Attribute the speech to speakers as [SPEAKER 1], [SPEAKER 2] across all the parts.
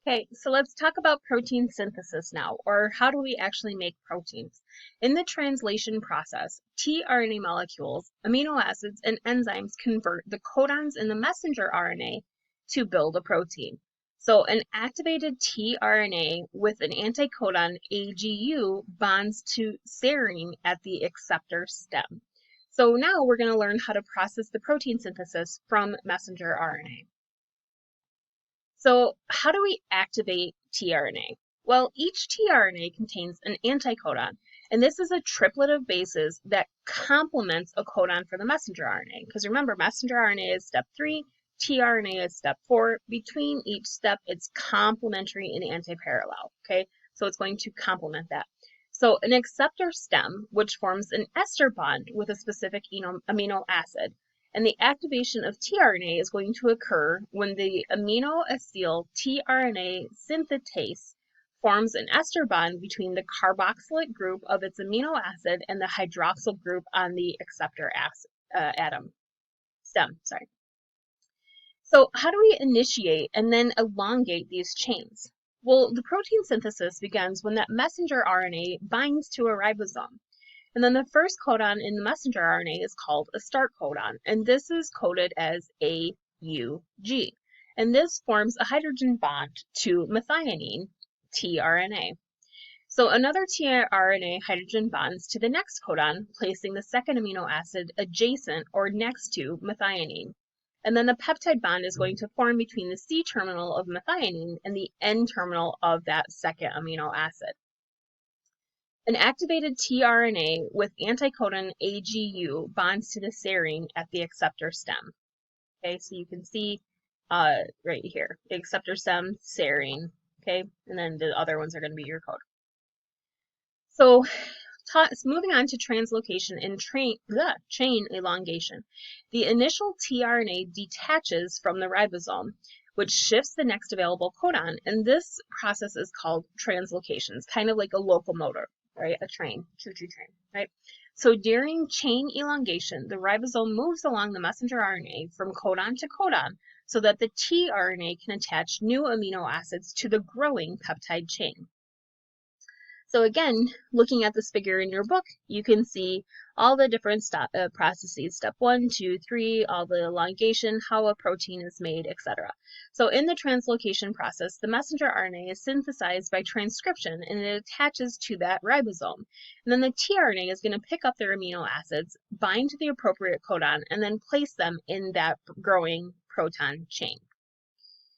[SPEAKER 1] Okay, so let's talk about protein synthesis now, or how do we actually make proteins? In the translation process, tRNA molecules, amino acids, and enzymes convert the codons in the messenger RNA to build a protein. So an activated tRNA with an anticodon AGU bonds to serine at the acceptor stem. So now we're going to learn how to process the protein synthesis from messenger RNA. So how do we activate tRNA? Well, each tRNA contains an anticodon, and this is a triplet of bases that complements a codon for the messenger RNA. Because remember, messenger RNA is step 3, tRNA is step 4. Between each step, it's complementary and antiparallel, okay? So it's going to complement that. So an acceptor stem, which forms an ester bond with a specific amino acid, and the activation of tRNA is going to occur when the aminoacyl tRNA synthetase forms an ester bond between the carboxylate group of its amino acid and the hydroxyl group on the acceptor stem. So how do we initiate and then elongate these chains? Well, the protein synthesis begins when that messenger RNA binds to a ribosome. And then the first codon in the messenger RNA is called a start codon, and this is coded as AUG. And this forms a hydrogen bond to methionine, tRNA. So another tRNA hydrogen bonds to the next codon, placing the second amino acid adjacent or next to methionine. And then the peptide bond is going to form between the C terminal of methionine and the N terminal of that second amino acid. An activated tRNA with anticodon AGU bonds to the serine at the acceptor stem. Okay, so you can see right here, the acceptor stem, serine, okay, and then the other ones are going to be your code. So moving on to translocation and chain elongation. The initial tRNA detaches from the ribosome, which shifts the next available codon, and this process is called translocation. It's kind of like a locomotive. Right, a train, choo-choo train, right? So during chain elongation, the ribosome moves along the messenger RNA from codon to codon so that the tRNA can attach new amino acids to the growing peptide chain. So again, looking at this figure in your book, you can see all the different processes, step 1, 2, 3, all the elongation, how a protein is made, etc. So in the translocation process, the messenger RNA is synthesized by transcription and it attaches to that ribosome. And then the tRNA is going to pick up their amino acids, bind to the appropriate codon, and then place them in that growing proton chain.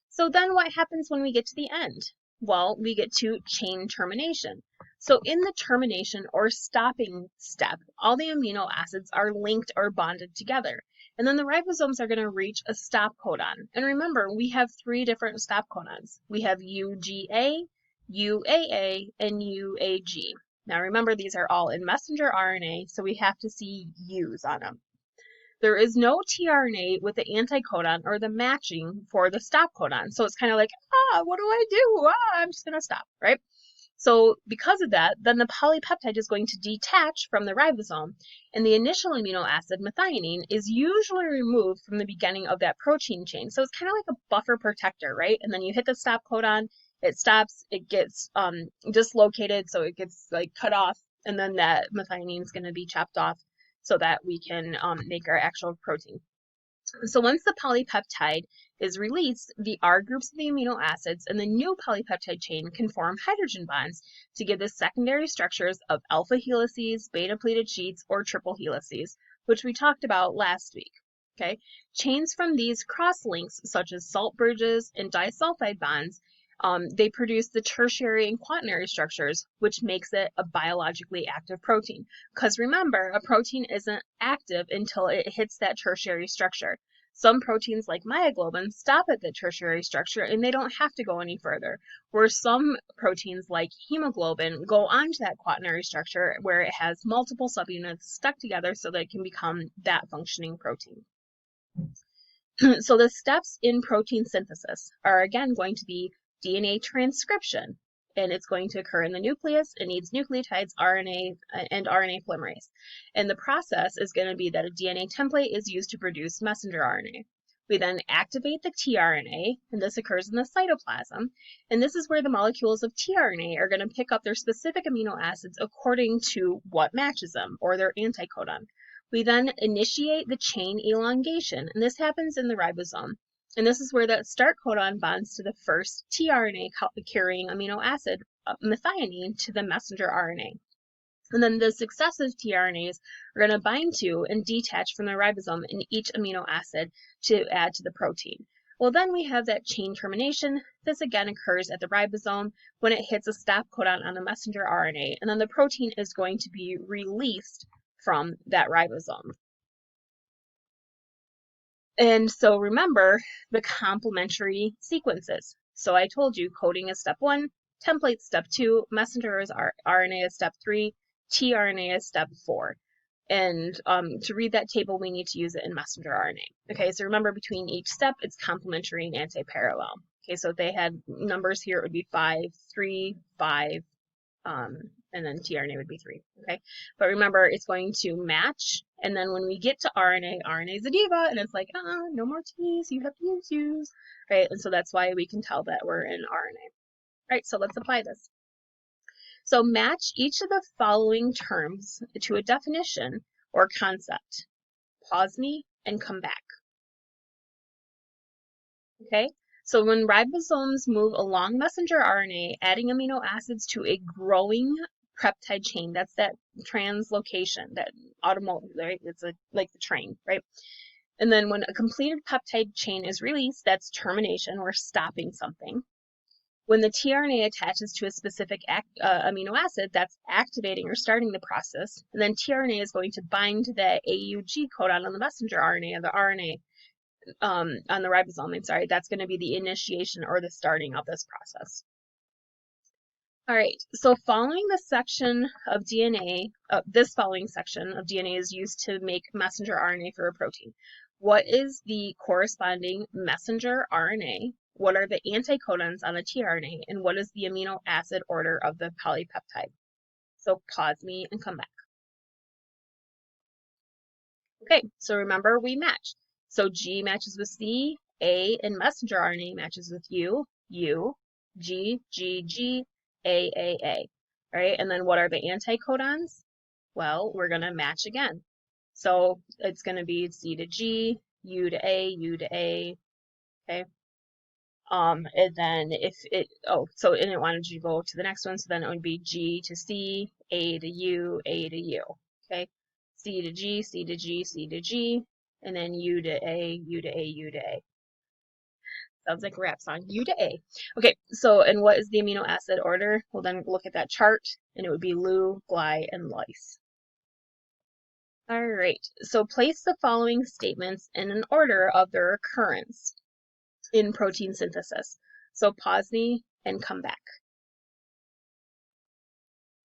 [SPEAKER 1] So then what happens when we get to the end? Well, we get to chain termination. So in the termination or stopping step, all the amino acids are linked or bonded together. And then the ribosomes are going to reach a stop codon. And remember, we have 3 different stop codons. We have UGA, UAA, and UAG. Now remember, these are all in messenger RNA, so we have to see U's on them. There is no tRNA with the anticodon or the matching for the stop codon. So it's kind of like, what do I do? I'm just going to stop, right? So because of that, then the polypeptide is going to detach from the ribosome, and the initial amino acid, methionine, is usually removed from the beginning of that protein chain. So it's kind of like a buffer protector, right? And then you hit the stop codon, it stops, it gets dislocated, so it gets like cut off, and then that methionine is going to be chopped off so that we can make our actual protein. So once the polypeptide is released, the R groups of the amino acids and the new polypeptide chain can form hydrogen bonds to give the secondary structures of alpha helices, beta pleated sheets, or triple helices, which we talked about last week. Okay, chains from these cross links, such as salt bridges and disulfide bonds, they produce the tertiary and quaternary structures, which makes it a biologically active protein. Because remember, a protein isn't active until it hits that tertiary structure. Some proteins like myoglobin stop at the tertiary structure and they don't have to go any further, where some proteins like hemoglobin go on to that quaternary structure where it has multiple subunits stuck together so that it can become that functioning protein. So the steps in protein synthesis are again going to be DNA transcription, and it's going to occur in the nucleus. It needs nucleotides, RNA, and RNA polymerase. And the process is going to be that a DNA template is used to produce messenger RNA. We then activate the tRNA, and this occurs in the cytoplasm. And this is where the molecules of tRNA are going to pick up their specific amino acids according to what matches them, or their anticodon. We then initiate the chain elongation, and this happens in the ribosome. And this is where that start codon bonds to the first tRNA carrying amino acid, methionine, to the messenger RNA. And then the successive tRNAs are going to bind to and detach from the ribosome in each amino acid to add to the protein. Well, then we have that chain termination. This again occurs at the ribosome when it hits a stop codon on the messenger RNA, and then the protein is going to be released from that ribosome. And so remember the complementary sequences. So I told you coding is step 1, template step 2, messenger is RNA is step 3, tRNA is step 4. And to read that table, we need to use it in messenger RNA. Okay, so remember between each step, it's complementary and anti-parallel. Okay, so if they had numbers here, it would be 5, 3, 5, and then tRNA would be 3. Okay, but remember it's going to match, and then when we get to RNA, RNA is a diva, and it's like, no more T's, you have to use U's, right? And so that's why we can tell that we're in RNA. Right, so let's apply this. So match each of the following terms to a definition or concept. Pause me and come back. Okay, so when ribosomes move along messenger RNA, adding amino acids to a growing peptide chain, that's that translocation, that automotive, right? It's like the train, right? And then when a completed peptide chain is released, that's termination, or stopping something. When the tRNA attaches to a specific amino acid, that's activating or starting the process. And then tRNA is going to bind to the AUG codon on the messenger RNA, or the RNA on the ribosome, I'm sorry. That's going to be the initiation or the starting of this process. All right, so following this section of DNA, this following section of DNA is used to make messenger RNA for a protein. What is the corresponding messenger RNA? What are the anticodons on the tRNA? And what is the amino acid order of the polypeptide? So pause me and come back. Okay, so remember we match. So G matches with C, A in messenger RNA matches with U, U, G, G, G, A, right? And then what are the anticodons? Well, we're going to match again. So it's going to be C to G, U to A, U to A, okay? And then if it, and it wanted you to go to the next one, so then it would be G to C, A to U, A to U, okay? C to G, C to G, C to G, and then U to A, U to A, U to A. Sounds like a rap song. U to A. Okay, so, and what is the amino acid order? We'll then look at that chart, and it would be Lu, Gly, and Lys. All right, so place the following statements in an order of their occurrence in protein synthesis. So pause me and come back.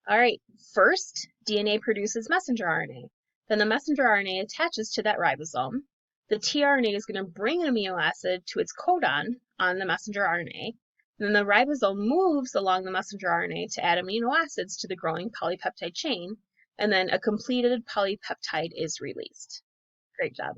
[SPEAKER 1] All right, first, DNA produces messenger RNA. Then the messenger RNA attaches to that ribosome. The tRNA is going to bring an amino acid to its codon on the messenger RNA. Then the ribosome moves along the messenger RNA to add amino acids to the growing polypeptide chain, and then a completed polypeptide is released. Great job.